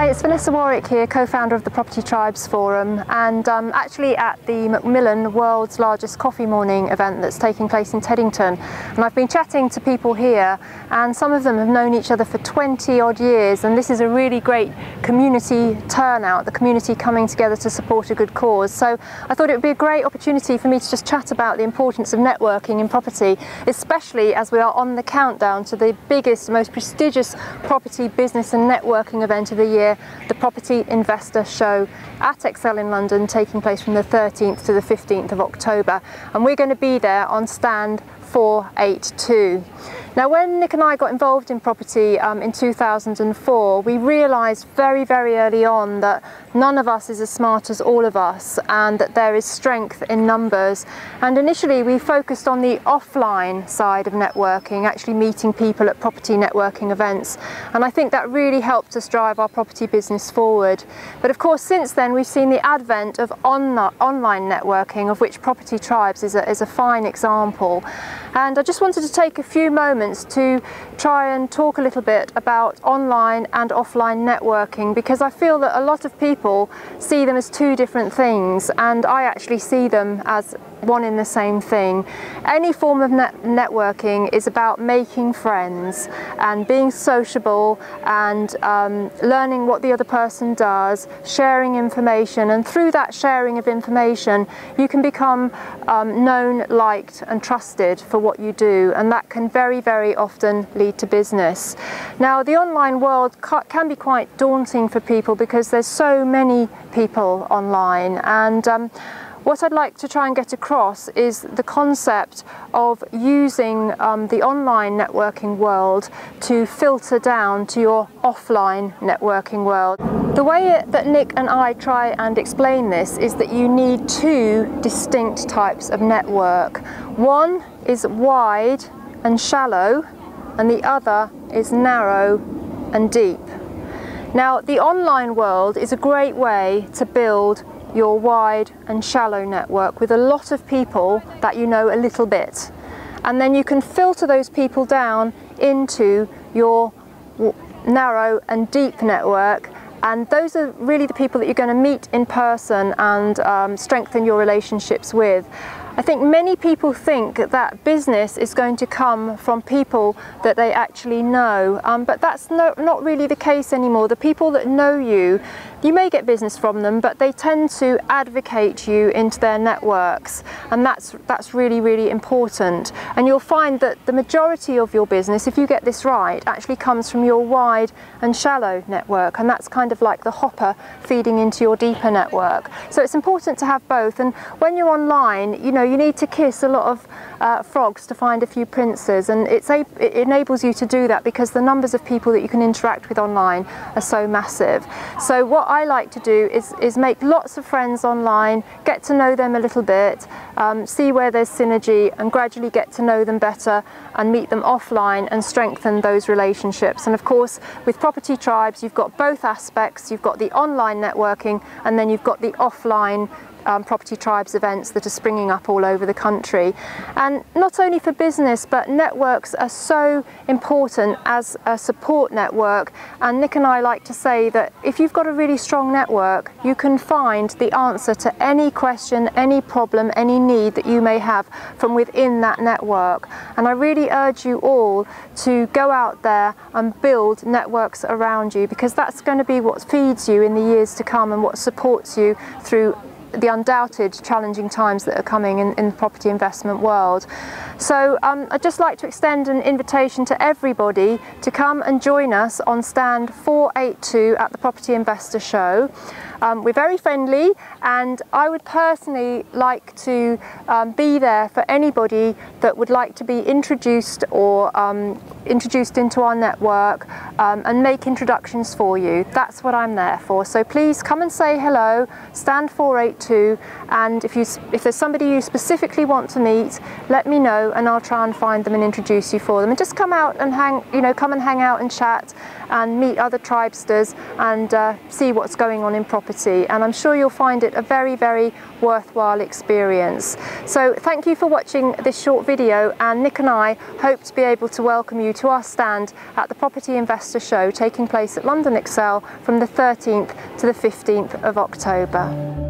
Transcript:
Hi, it's Vanessa here, co-founder of the Property Tribes Forum, and actually at the Macmillan World's Largest Coffee Morning event that's taking place in Teddington. And I've been chatting to people here, and some of them have known each other for 20 odd years, and this is a really great community turnout, the community coming together to support a good cause. So I thought it would be a great opportunity for me to just chat about the importance of networking in property, especially as we are on the countdown to the biggest, most prestigious property business and networking event of the year, the Property Investor Show at Excel in London, taking place from the 13th to the 15th of October, and we're going to be there on stand 482. Now, when Nick and I got involved in property in 2004, we realised very, very early on that none of us is as smart as all of us, and that there is strength in numbers. And initially we focused on the offline side of networking, actually meeting people at property networking events, and I think that really helped us drive our property business forward. But of course, since then we've seen the advent of online networking, of which Property Tribes is a fine example. And I just wanted to take a few moments to try and talk a little bit about online and offline networking, because I feel that a lot of people see them as two different things, and I actually see them as one in the same thing. Any form of networking is about making friends and being sociable and learning what the other person does, sharing information, and through that sharing of information you can become known, liked and trusted for what you do, and that can very, very often lead to business. Now, the online world can be quite daunting for people because there's so many people online, and what I'd like to try and get across is the concept of using the online networking world to filter down to your offline networking world. The way that Nick and I try and explain this is that you need two distinct types of network. One is wide and shallow, and the other is narrow and deep. Now, the online world is a great way to build your wide and shallow network with a lot of people that you know a little bit, and then you can filter those people down into your narrow and deep network, and those are really the people that you're going to meet in person and strengthen your relationships with. I think many people think that business is going to come from people that they actually know, but that's not really the case anymore. The people that know you, you may get business from them, but they tend to advocate you into their networks, and that's really, really important. And you'll find that the majority of your business, if you get this right, actually comes from your wide and shallow network, and that's kind of like the hopper feeding into your deeper network. So it's important to have both, and when you're online, you know, you need to kiss a lot of frogs to find a few princes, and it enables you to do that because the numbers of people that you can interact with online are so massive. So what I like to do is make lots of friends online, get to know them a little bit, see where there's synergy, and gradually get to know them better and meet them offline and strengthen those relationships. And of course, with Property Tribes, you've got both aspects. You've got the online networking, and then you've got the offline Property Tribes events that are springing up all over the country. And not only for business, but networks are so important as a support network, and Nick and I like to say that if you've got a really strong network, you can find the answer to any question, any problem, any need that you may have from within that network. And I really urge you all to go out there and build networks around you, because that's going to be what feeds you in the years to come and what supports you through the undoubted challenging times that are coming in the property investment world. So I'd just like to extend an invitation to everybody to come and join us on stand 482 at the Property Investor Show. We're very friendly, and I would personally like to be there for anybody that would like to be introduced or introduced into our network and make introductions for you. That's what I'm there for. So please come and say hello, stand 482, and if there's somebody you specifically want to meet, let me know and I'll try and find them and introduce you for them. And just come out and come and hang out and chat and meet other tribesters and see what's going on in property. property, and I'm sure you'll find it a very, very worthwhile experience. So thank you for watching this short video, and Nick and I hope to be able to welcome you to our stand at the Property Investor Show taking place at London Excel from the 13th to the 15th of October.